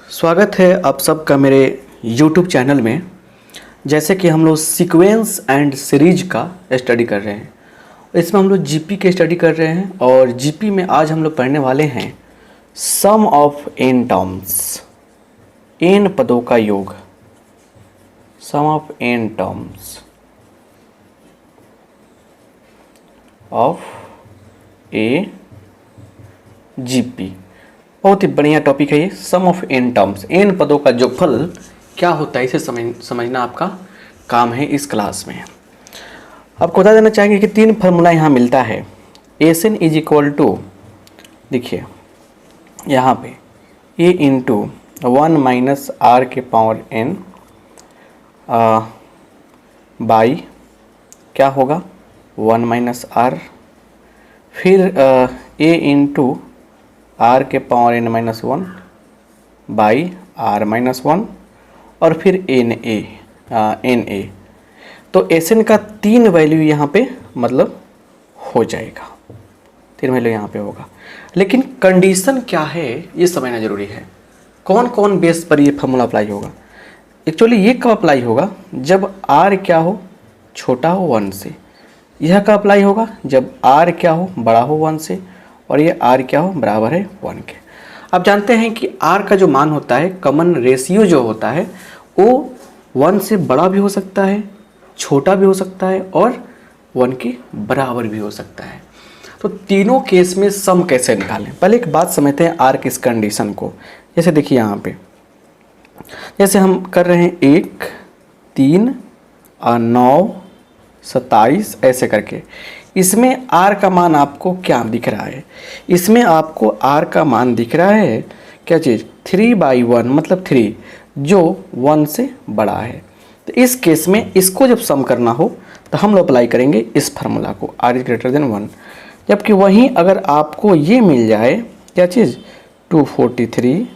स्वागत है आप सबका मेरे YouTube चैनल में। जैसे कि हम लोग सीक्वेंस एंड सीरीज का स्टडी कर रहे हैं, इसमें हम लोग जीपी के स्टडी कर रहे हैं और जीपी में आज हम लोग पढ़ने वाले हैं sum of n terms, n पदों का योग, sum of n terms of a GP. बहुत ही बढ़िया टॉपिक है ये, sum of n terms, n पदों का जोगफल क्या होता है इसे समझना आपका काम है इस क्लास में। आपको बता देना चाहेंगे कि तीन फार्मूला यहाँ मिलता है। S N is equal to, देखिए यहाँ पे ए इंटू 1 माइनस आर के पावर एन बाई क्या होगा 1 माइनस आर, फिर ए इंटू आर के power N minus 1 by R minus 1 और फिर एन ए। तो एस एन का तीन वैल्यू यहाँ पे मतलब हो जाएगा, तीन वैल्यू यहाँ पे होगा। लेकिन कंडीशन क्या है ये समझना जरूरी है। कौन कौन बेस पर ये फार्मूला अप्लाई होगा? एक्चुअली ये कब अप्लाई होगा? जब आर क्या हो छोटा हो 1 से। यह कब अप्लाई होगा? जब आर क्या हो बड़ा हो 1 से और ये आर क्या हो बराबर है 1 के। आप जानते हैं कि आर का जो मान होता है, कॉमन रेशियो जो होता है, वो 1 से बड़ा भी हो सकता है, छोटा भी हो सकता है और 1 के बराबर भी हो सकता है। तो तीनों केस में सम कैसे निकालें? पहले एक बात समझते हैं आर की इस कंडीशन को। जैसे देखिए यहाँ पे जैसे हम कर रहे हैं 1, 3 और 9, 27 ऐसे करके। इसमें आर का मान आपको क्या दिख रहा है? इसमें आपको आर का मान दिख रहा है क्या चीज़? 3/1 मतलब 3 जो 1 से बड़ा है। तो इस केस में इसको जब सम करना हो तो हम लोग अप्लाई करेंगे इस फार्मूला को, आर इज ग्रेटर देन 1। जबकि वहीं अगर आपको ये मिल जाए क्या चीज़ 243,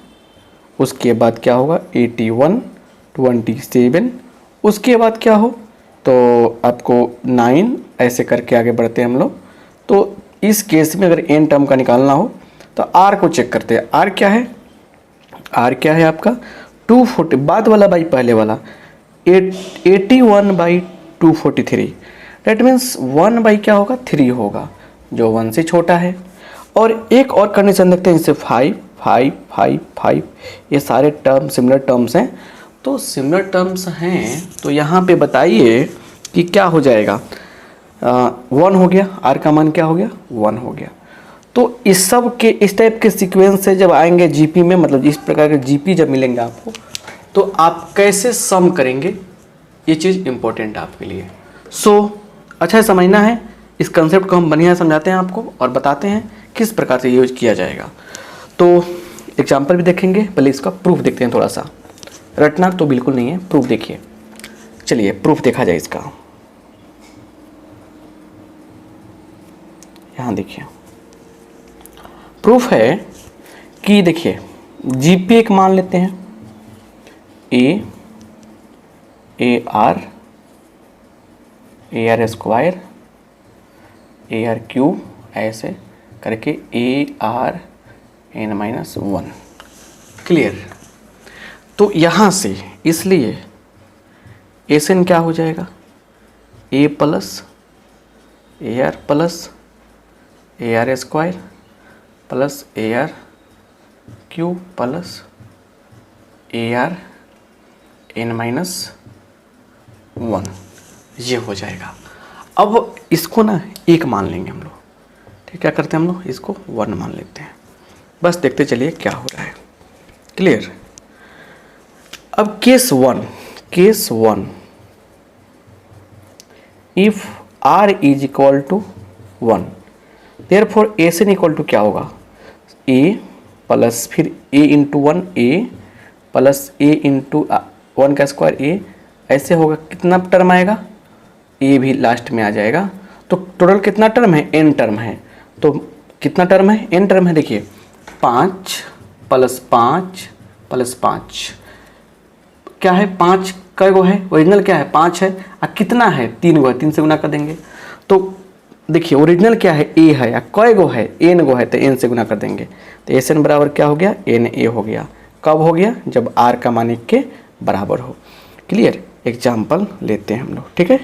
उसके बाद क्या होगा 81, 27, उसके बाद क्या हो तो आपको 9 ऐसे करके आगे बढ़ते हैं हम लोग। तो इस केस में अगर एन टर्म का निकालना हो तो आर को चेक करते हैं। आर क्या है? आर क्या है आपका 240, बाद वाला बाई पहले वाला 81/243। डेट मीन्स 1 बाई क्या होगा 3 होगा जो 1 से छोटा है। और एक और कंडीशन देखते हैं, इससे 5, 5, 5, 5 ये सारे टर्म सिमिलर टर्म्स हैं। तो सिमिलर टर्म्स हैं तो यहाँ पे बताइए कि क्या हो जाएगा। 1 हो गया, आर का मान क्या हो गया 1 हो गया। तो इस सब के इस टाइप के सीक्वेंस से जब आएंगे जीपी में, मतलब इस प्रकार के जीपी जब मिलेंगे आपको, तो आप कैसे सम करेंगे ये चीज़ इंपॉर्टेंट है आपके लिए। अच्छा है, समझना है। इस कंसेप्ट को हम बढ़िया समझाते हैं आपको और बताते हैं किस प्रकार से यूज किया जाएगा। तो एग्जाम्पल भी देखेंगे, पहले इसका प्रूफ देखते हैं। थोड़ा सा रटना तो बिल्कुल नहीं है, प्रूफ देखिए। चलिए प्रूफ देखा जाए इसका। यहाँ देखिए प्रूफ है कि देखिए जीपी एक मान लेते हैं ए आर स्क्वायर ए आर क्यूब ऐसे करके ARn-1। क्लियर? तो यहाँ से इसलिए एस एन क्या हो जाएगा a plus a r plus a r square plus a r cube plus a r n-1 ये हो जाएगा। अब इसको ना एक मान लेंगे हम लोग। ठीक, क्या करते हैं हम लोग इसको 1 मान लेते हैं। बस देखते चलिए क्या हो रहा है। क्लियर? अब case 1 if r is equal to 1 therefore S N equal to क्या होगा a प्लस फिर a into 1 a plus a into 1 का स्क्वायर a ऐसे होगा। कितना टर्म आएगा? a भी लास्ट में आ जाएगा। तो टोटल कितना टर्म है? n टर्म है। तो कितना टर्म है? n टर्म है। देखिए 5 प्लस 5 प्लस 5 क्या है? 5 का गो है, ओरिजिनल क्या है 5 है और कितना है 3 गो है, 3 से गुना कर देंगे। तो देखिए ओरिजिनल क्या है a है, या कई गो है n गो है तो n से गुना कर देंगे। तो एस एन बराबर क्या हो गया n a हो गया। कब हो गया? जब r का मान 1 के बराबर हो। क्लियर? एग्जाम्पल लेते हैं हम लोग, ठीक है।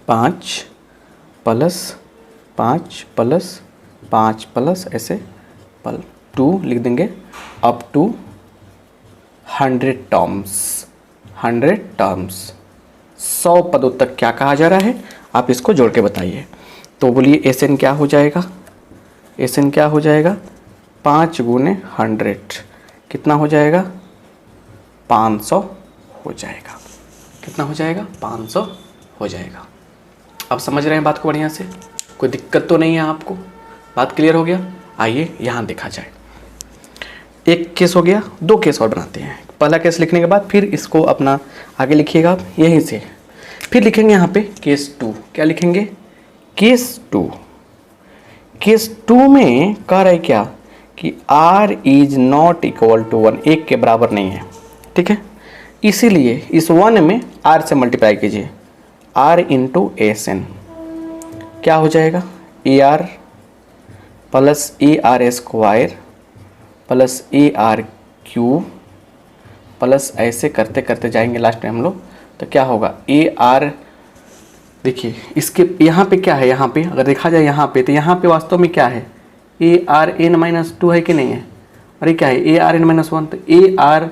5 प्लस 5 प्लस 5 प्लस ऐसे पल 2 लिख देंगे अप टू 100 टर्म्स। 100 टर्म्स 100 पदों तक क्या कहा जा रहा है, आप इसको जोड़ के बताइए। तो बोलिए एस क्या हो जाएगा? एस क्या हो जाएगा? 5 गुने 100 कितना हो जाएगा? 500 हो जाएगा। कितना हो जाएगा? 500 हो जाएगा। अब समझ रहे हैं बात को बढ़िया से? कोई दिक्कत तो नहीं है आपको? बात क्लियर हो गया? आइए यहाँ देखा जाए। एक केस हो गया, 2 केस और बनाते हैं। पहला केस लिखने के बाद फिर इसको अपना आगे लिखिएगा आप यहीं से। फिर लिखेंगे यहाँ पे केस 2। क्या लिखेंगे? केस 2। केस 2 में कह रहा है क्या कि r is not equal to 1, 1 के बराबर नहीं है, ठीक है। इसीलिए इस 1 में r से मल्टीप्लाई कीजिए, r इंटू एस एन क्या हो जाएगा? ए r plus a r square plus a r cube plus ऐसे करते करते जाएंगे लास्ट में हम लोग, तो क्या होगा? ए आर, देखिए इसके यहाँ पे क्या है, यहाँ पे अगर देखा जाए यहाँ पे, तो यहाँ पे वास्तव में क्या है? ए आर एन माइनस 2 है कि नहीं है? अरे क्या है? ए आर एन माइनस 1, तो ए आर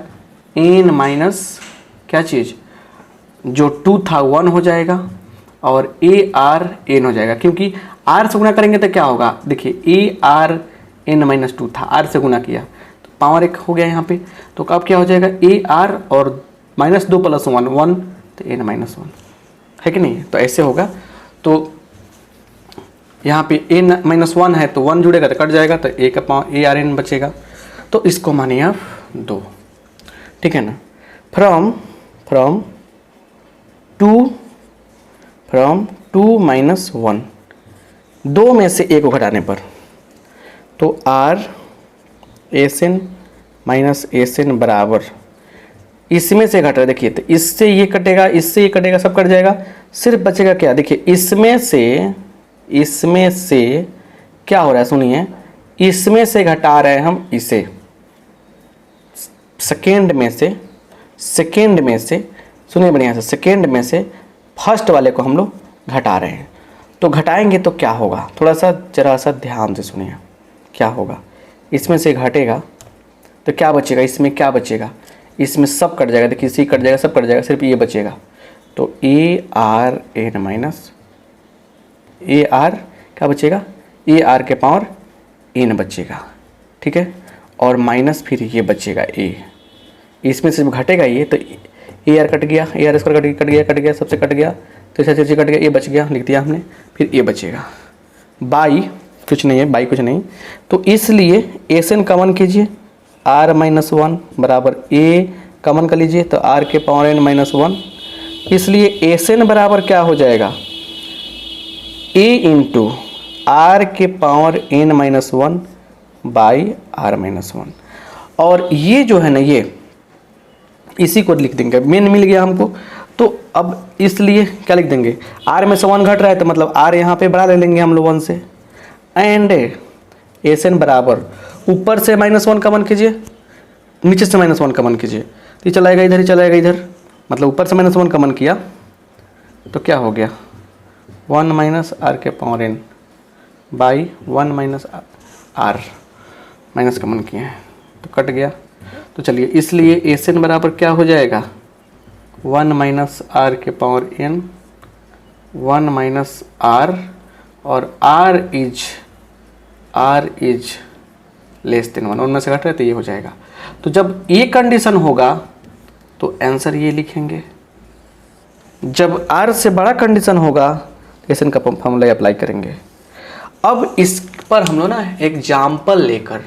एन माइनस क्या चीज़, जो 2 था 1 हो जाएगा और ए आर एन हो जाएगा, क्योंकि आर से गुना करेंगे तो क्या होगा? देखिए ए आर एन माइनस 2 था, आर से गुना किया तो पावर 1 हो गया यहाँ पे, तो अब क्या हो जाएगा? ए आर और -2 प्लस 1 1, तो एन माइनस 1 है कि नहीं? तो ऐसे होगा। तो यहाँ पे एन माइनस 1 है तो 1 जुड़ेगा तो कट जाएगा, तो ए का पावर ए आर एन बचेगा। तो इसको मानिए आप 2, ठीक है ना। फ्रॉम 2 माइनस 1, 2 में से 1 को घटाने पर, तो R S N minus S N बराबर, इसमें से घट रहा है, देखिए तो इससे ये कटेगा, इससे ये कटेगा, सब कट जाएगा, सिर्फ बचेगा क्या? देखिए इसमें से क्या हो रहा है, सुनिए, इसमें से घटा रहे हैं हम इसे, सेकेंड में से सुनिए बढ़िया से, सेकेंड में से फर्स्ट वाले को हम लोग घटा रहे हैं। तो घटाएंगे तो क्या होगा? थोड़ा सा जरा सा ध्यान से सुनिए क्या होगा। इसमें से घटेगा तो क्या बचेगा? इसमें क्या बचेगा? इसमें सब कट जाएगा, देखिए सी कट जाएगा, सब कट जाएगा, सिर्फ ये बचेगा। तो A R N minus A R क्या बचेगा? ए आर के पावर एन बचेगा, ठीक है। और माइनस फिर ये बचेगा ए, इसमें सिर्फ घटेगा ये, तो ए आर कट गया, ए आर स्क्वायर कट गया, सबसे कट गया, तो ऐसे कट गया, ए बच गया, लिख दिया हमने। फिर ए बचेगा, बाई कुछ नहीं है, बाई कुछ नहीं, तो इसलिए एस एन कॉमन कीजिए, आर माइनस 1 बराबर ए कॉमन कर लीजिए, तो आर के पावर एन माइनस 1, इसलिए एस एन बराबर क्या हो जाएगा? ए इंटू आर के power N minus 1 by R minus 1। और ये जो है ना, ये इसी को लिख देंगे, मेन मिल गया हमको। तो अब इसलिए क्या लिख देंगे? आर में से 1 घट रहा है तो मतलब आर यहाँ पे बड़ा ले लेंगे हम लोग 1 से, एंड एस एन बराबर ऊपर से -1 कॉमन कीजिए, नीचे से -1 कॉमन कीजिए, तो ये चलाएगा इधर, ही चलाएगा इधर, मतलब ऊपर से -1 कॉमन किया तो क्या हो गया? 1 माइनस आर के power N by 1 minus R, minus common किए हैं तो कट गया। तो चलिए, इसलिए एस एन बराबर क्या हो जाएगा? 1 माइनस आर के पावर एन 1 माइनस आर, और आर इज लेस देन 1, उनमें से घट रहे तो ये हो जाएगा। तो जब ये कंडीशन होगा तो आंसर ये लिखेंगे। जब आर से बड़ा कंडीशन होगा तो एस एन का फॉर्मूला अप्लाई करेंगे। अब इस पर हम लोग ना एग्जाम्पल लेकर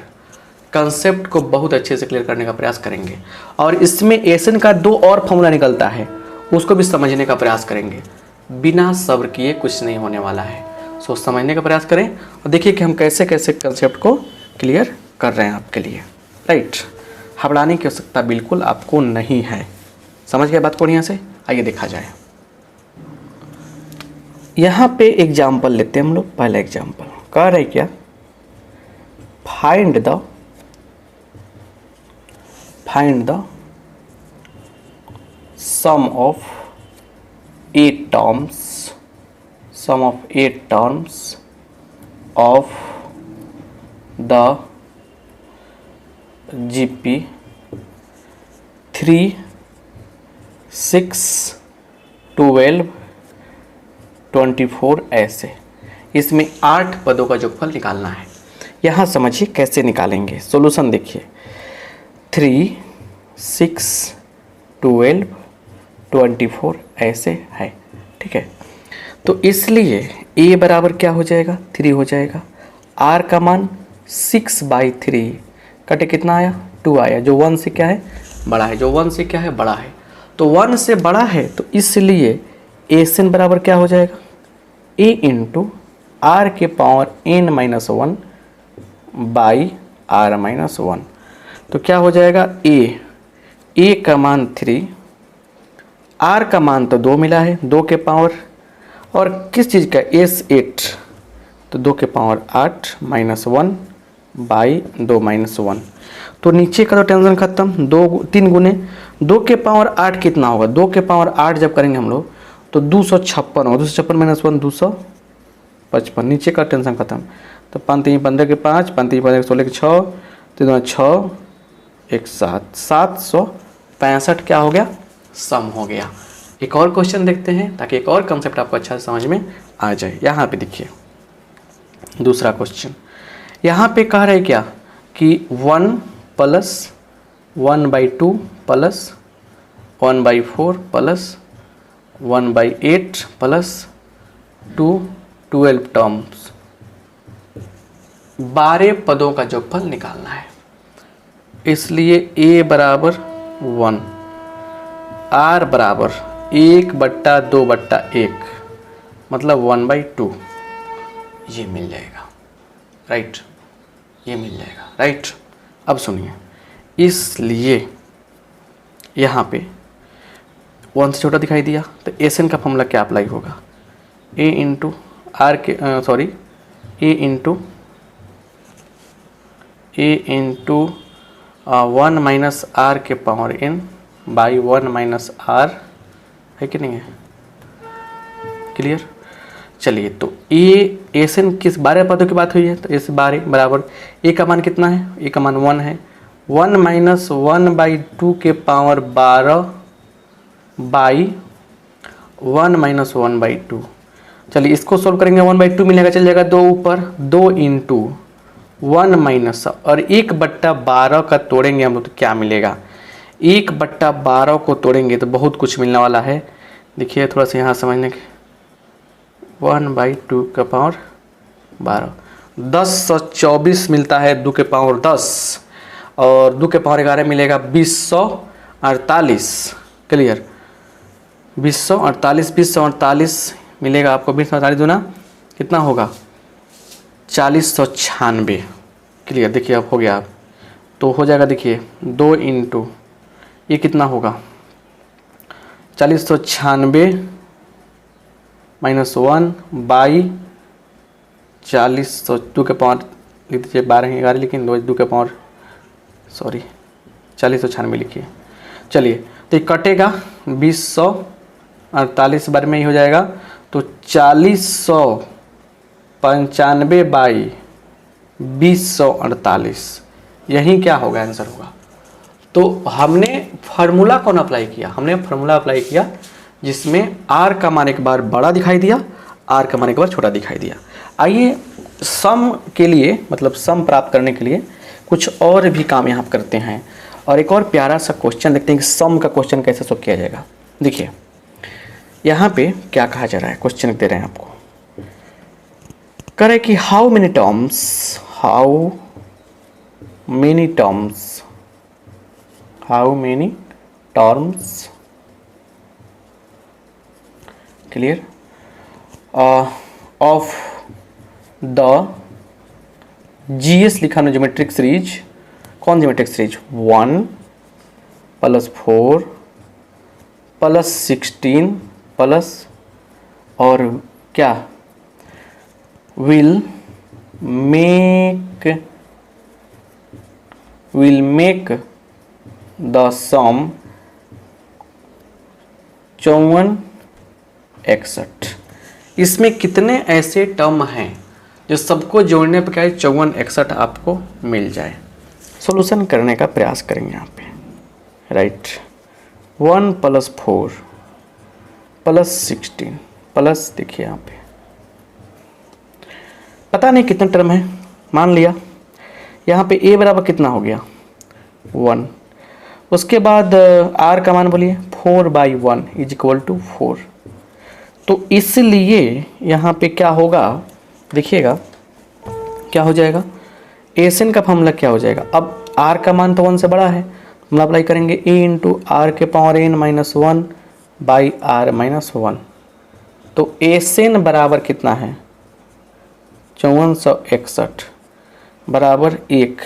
कंसेप्ट को बहुत अच्छे से क्लियर करने का प्रयास करेंगे, और इसमें एस एन का 2 और फॉर्मूला निकलता है, उसको भी समझने का प्रयास करेंगे। बिना सब्र किए कुछ नहीं होने वाला है, सो समझने का प्रयास करें और देखिए कि हम कैसे कैसे कंसेप्ट को क्लियर कर रहे हैं आपके लिए, राइट। घबराने की आवश्यकता बिल्कुल आपको नहीं है। समझ गए बात को बढ़िया से? आइए देखा जाए। यहाँ पे एग्जाम्पल लेते हैं हम लोग। पहला एग्जाम्पल कह रहे क्या? Find the find the sum of 8 terms, sum of 8 terms of the GP 3, 6, 12, 24 ऐसे। इसमें 8 पदों का जोगफल निकालना है। यहाँ समझिए कैसे निकालेंगे। सॉल्यूशन देखिए, 3, 6, 12, 24 ऐसे है, ठीक है। तो इसलिए a बराबर क्या हो जाएगा, 3 हो जाएगा। r का मान 6/3 कटे कितना आया, 2 आया, जो 1 से क्या है बड़ा है, जो 1 से क्या है बड़ा है। तो 1 से बड़ा है तो इसलिए एसन बराबर क्या हो जाएगा, a इंटू आर के पावर n-1 बाई r-1। तो क्या हो जाएगा, a का मान 3, r का मान तो 2 मिला है, 2 के पावर, और किस चीज़ का s8, तो 2 के पावर 8 -1 बाई 2 -1। तो नीचे का तो टेंशन खत्म, 3 गुने 2 के पावर 8 कितना होगा, 2 के पावर 8 जब करेंगे हम लोग तो 256 होगा, 256 -1 255। नीचे का टेंशन खत्म। तो 5 3 15 के 5, 5 3 15 16 के 6, 3 6 1 7, 765 क्या हो गया, सम हो गया। एक और क्वेश्चन देखते हैं ताकि एक और कंसेप्ट आपको अच्छा से समझ में आ जाए। यहाँ पे देखिए दूसरा क्वेश्चन, यहाँ पे कह रहे क्या कि 1 + 1/2 + 1/4 + 1/8 + 2 12 टर्म्स, 12 पदों का जोगफल निकालना है। इसलिए a बराबर 1, r बराबर 1/2/1 मतलब 1/2, ये मिल जाएगा, राइट, ये मिल जाएगा, राइट। अब सुनिए, इसलिए यहाँ पे 1 से छोटा दिखाई दिया तो एसन का फॉर्मूला क्या अप्लाई होगा, a इंटू आर के a इंटू 1 - r के पावर n बाई 1 - r, है कि नहीं है, क्लियर। चलिए, तो एसन किस 12 पदों की बात हुई है, तो इस 12 बराबर a का मान कितना है, a का मान 1 है, 1 - 1/2 के पावर 12 बाई 1 - 1/2। चलिए इसको सोल्व करेंगे, 1/2 मिलेगा, चल जाएगा 2 ऊपर, 2 इंटू 1 माइनस और 1/12 का तोड़ेंगे हम लोग तो क्या मिलेगा, 1/12 को तोड़ेंगे तो बहुत कुछ मिलने वाला है। देखिए थोड़ा सा यहाँ समझने के, 1/2 का पावर 12, 1024 मिलता है, 2 के पावर 10 और 2 के पावर 11 मिलेगा 2048, क्लियर। 2048, 2048 मिलेगा आपको, 2048 दूना कितना होगा 4096, क्लियर। देखिए अब हो गया, आप तो हो जाएगा, देखिए 2 इंटू ये कितना होगा 4096 -1 बाई 40, 2 के पावर लिख दीजिए, 12 11 लेकिन 2 के पावर 4096 लिखिए। चलिए तो ये कटेगा 2048 बार में ही हो जाएगा, तो 4095 बाई 2048, यही क्या होगा आंसर होगा। तो हमने फार्मूला कौन अप्लाई किया, हमने फार्मूला अप्लाई किया जिसमें r का मान एक बार बड़ा दिखाई दिया, r का मान एक बार छोटा दिखाई दिया। आइए सम के लिए, मतलब सम प्राप्त करने के लिए कुछ और भी काम यहाँ करते हैं और एक और प्यारा सा क्वेश्चन देखते हैं कि सम का क्वेश्चन कैसे सॉल्व किया जाएगा। देखिए यहाँ पे क्या कहा जा रहा है, क्वेश्चन दे रहे हैं आपको, कह रहे कि how many terms clear of the GS लिखा ना ज्योमेट्रिक सीरीज, कौन ज्योमेट्रिक सीरीज 1 + 4 + 16 प्लस और क्या विल मेक द सम 54 61। इसमें कितने ऐसे टर्म हैं जो सबको जोड़ने पर क्या है 54 61 आपको मिल जाए। सॉल्यूशन करने का प्रयास करेंगे यहाँ पे। राइट, 1 + 4 + 16 प्लस, देखिए यहाँ पे पता नहीं कितने टर्म है, मान लिया यहाँ पे a बराबर कितना हो गया 1। उसके बाद r का मान बोलिए 4/1 = 4। तो इसलिए यहाँ पे क्या होगा, देखिएगा क्या हो जाएगा, एसन का फॉर्मूला क्या हो जाएगा। अब r का मान तो 1 से बड़ा है, हम अप्लाई करेंगे a × r⁻⁻1/r-1। तो एसन बराबर कितना है 5461 बराबर 1,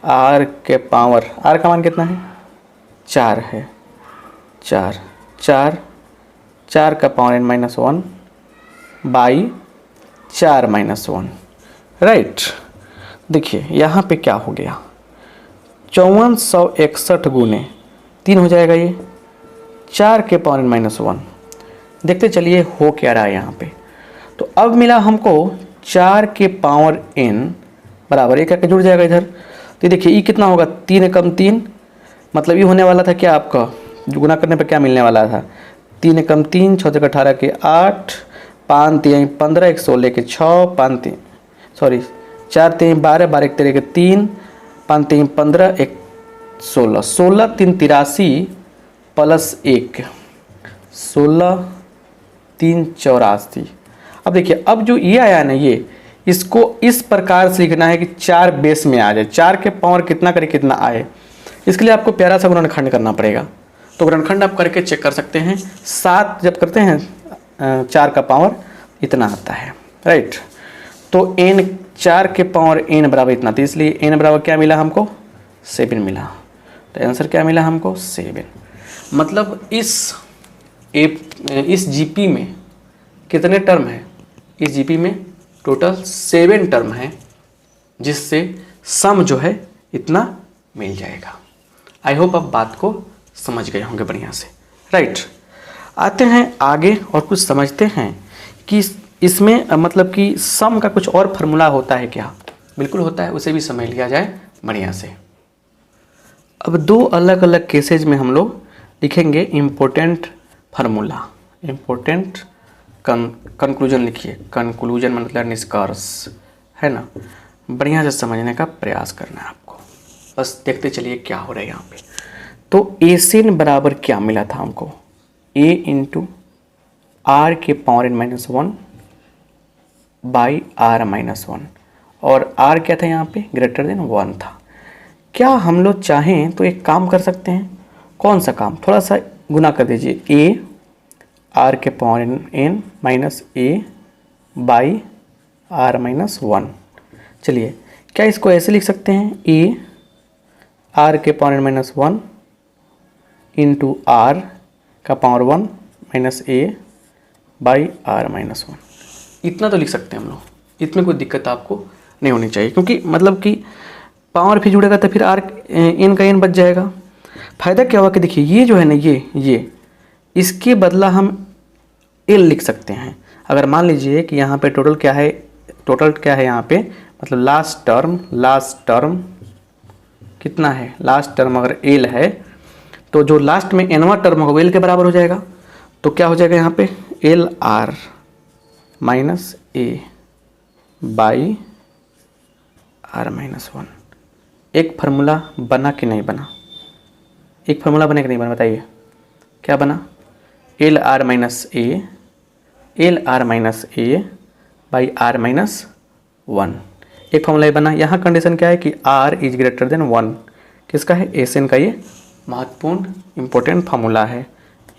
r का मान कितना है 4 है, 4 का पावर n-1/4-1। राइट, देखिए यहाँ पे क्या हो गया 5461 गुने 3 हो जाएगा, ये 4 के पावर n-1। देखते चलिए हो क्या रहा है यहाँ पे। तो अब मिला हमको 4 के पावर n बराबर, एक करके जुड़ जाएगा इधर। तो देखिए ये कितना होगा 3 × 3, मतलब ये होने वाला था क्या आपका, गुना करने पर क्या मिलने वाला था 3 × 3 6 × 18 के 8, 5 × 3 15, 1 16 के 6, 4 3 12, 12 1 13 के 3, 5 3 15, 1 16, 16 3 83 + 1 16 3 84। अब देखिए अब जो ये आया ना, ये इसको इस प्रकार से लिखना है कि 4 बेस में आ जाए, 4 के पावर कितना करे कितना आए। इसके लिए आपको प्यारा सा गुणनखंड करना पड़ेगा। तो गुणनखंड आप करके चेक कर सकते हैं। 7 जब करते हैं 4 का पावर इतना आता है। राइट, तो n 4 के पावर n बराबर इतना, तो इसलिए n बराबर क्या मिला हमको 7 मिला। तो आंसर क्या मिला हमको 7। मतलब इस जीपी में कितने टर्म है, इस जीपी में टोटल 7 टर्म है, जिससे सम जो है इतना मिल जाएगा। आई होप आप बात को समझ गए होंगे बढ़िया से। राइट, आते हैं आगे और कुछ समझते हैं कि इसमें मतलब कि सम का कुछ और फार्मूला होता है क्या। बिल्कुल होता है, उसे भी समझ लिया जाए बढ़िया से। अब 2 अलग अलग केसेज में हम लोग लिखेंगे इम्पोर्टेंट फार्मूला, इम्पोर्टेंट कंक्लूजन लिखिए। कंक्लूजन मतलब निष्कर्ष है ना, बढ़िया से समझने का प्रयास करना है आपको। बस देखते चलिए क्या हो रहा है यहाँ पे। तो एसन बराबर क्या मिला था हमको, a × r⁻⁻1/r-1, और r क्या था यहाँ पे >1 था। क्या हम लोग चाहें तो एक काम कर सकते हैं, कौन सा काम, थोड़ा सा गुना कर दीजिए, a r⁻n-a/r-1। चलिए क्या इसको ऐसे लिख सकते हैं, a r⁻⁻1 × r⁻1 -a/r-1। इतना तो लिख सकते हैं हम लोग, इसमें कोई दिक्कत आपको नहीं होनी चाहिए, क्योंकि मतलब कि पावर भी जुड़ेगा तो फिर r n का n बच जाएगा। फायदा क्या हुआ कि देखिए ये जो है ना, ये इसके बदला हम l लिख सकते हैं। अगर मान लीजिए कि यहाँ पे टोटल क्या है यहाँ पे, मतलब लास्ट टर्म कितना है, लास्ट टर्म अगर l है तो जो लास्ट में nवां टर्म होगा l के बराबर हो जाएगा। तो क्या हो जाएगा यहाँ पे LR-a/r-1। एक फार्मूला बना कि नहीं बना, एक फार्मूला बने कि नहीं बना, बताइए क्या बना, LR-a/r-1। एक फार्मूला ये बना। यहाँ कंडीशन क्या है कि r = 1, किसका है एसन का, ये महत्वपूर्ण इंपॉर्टेंट फार्मूला है।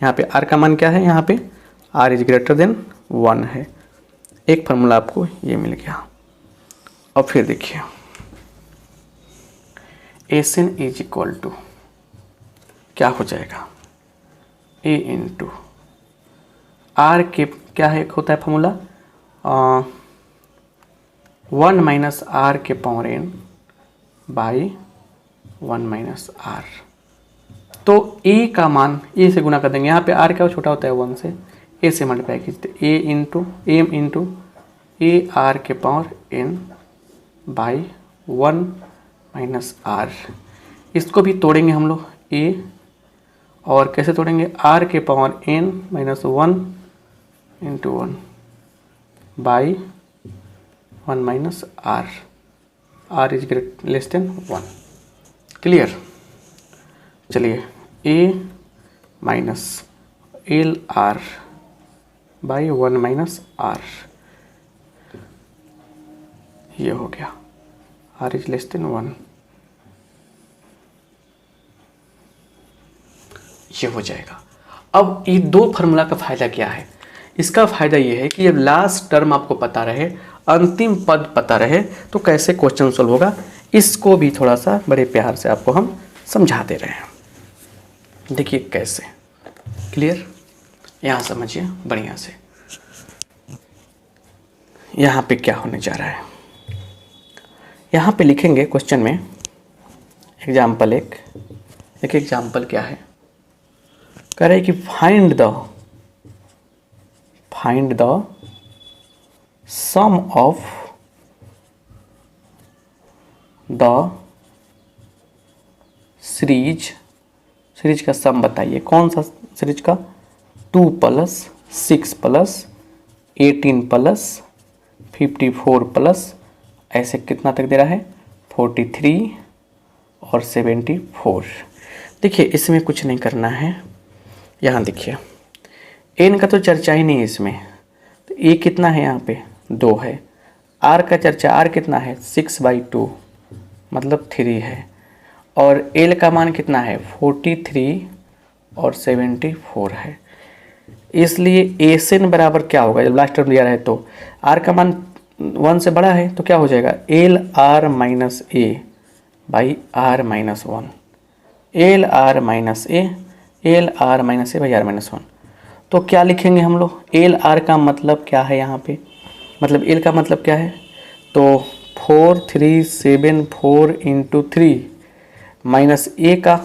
यहाँ पे r का मान क्या है, यहाँ पे r = 1 है। एक फार्मूला आपको ये मिल गया। अब फिर देखिए एसन = क्या हो जाएगा, a × r के क्या है, एक होता है फार्मूला 1 - r⁻n/1 - r। तो ए का मान ए से गुना कर देंगे, यहाँ पे आर क्या छोटा होता है 1 से, ए से मल्टीप्लाई कीजिए, ए इंटू ए आर के power N by 1 minus R. इसको भी तोड़ेंगे हम लोग, ए और कैसे तोड़ेंगे, आर के power N minus 1 into 1 by 1 minus r, r is great less than 1। Clear. चलिए a minus l r by 1 minus r, ये हो गया, आर इज लेस देन 1, ये हो जाएगा। अब ये दो फार्मूला का फायदा क्या है, इसका फायदा ये है कि जब लास्ट टर्म आपको पता रहे, अंतिम पद पता रहे, तो कैसे क्वेश्चन सोल्व होगा, इसको भी थोड़ा सा बड़े प्यार से आपको हम समझा दे रहे हैं। देखिए कैसे। क्लियर। यहाँ समझिए बढ़िया से। यहाँ पे क्या होने जा रहा है, यहाँ पे लिखेंगे क्वेश्चन में एग्जाम्पल एक। देखिए एग्जाम्पल क्या है, कह रहे हैं कि find the sum of the series का सम बताइए। कौन सा सीरीज का, 2 + 6 + 18 + 54 प्लस ऐसे कितना तक दे रहा है, 43 और 74। देखिए इसमें कुछ नहीं करना है, यहाँ देखिए एन का तो चर्चा ही नहीं है इसमें, तो ए कितना है यहाँ पे 2 है, आर का चर्चा, आर कितना है 6/2 मतलब 3 है, और एल का मान कितना है 43 और 74 है। इसलिए एसएन बराबर क्या होगा, जब लास्ट टर्म दिया रहे तो आर का मान 1 से बड़ा है तो क्या हो जाएगा, L R minus A by R minus 1, L R minus A by R minus 1। तो क्या लिखेंगे हम लोग, एल आर का मतलब क्या है यहाँ पे, मतलब एल का मतलब क्या है, तो 4374 इंटू 3 माइनस ए का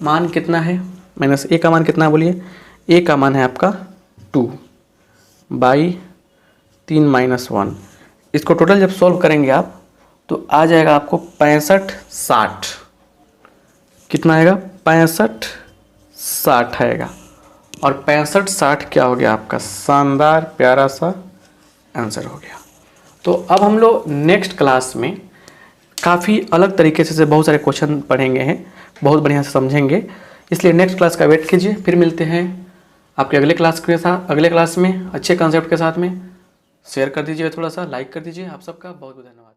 मान कितना है, माइनस ए का मान कितना है बोलिए, ए का मान है आपका 2 बाई 3 माइनस 1। इसको टोटल जब सॉल्व करेंगे आप तो आ जाएगा आपको 65-60, कितना आएगा 65-60 आएगा, और 65-60 क्या हो गया आपका शानदार प्यारा सा आंसर हो गया। तो अब हम लोग नेक्स्ट क्लास में काफ़ी अलग तरीके से बहुत सारे क्वेश्चन पढ़ेंगे हैं, बहुत बढ़िया से समझेंगे, इसलिए नेक्स्ट क्लास का वेट कीजिए। फिर मिलते हैं आपके अगले क्लास में अच्छे कॉन्सेप्ट के साथ में। शेयर कर दीजिए, थोड़ा सा लाइक कर दीजिए। आप सबका बहुत बहुत धन्यवाद।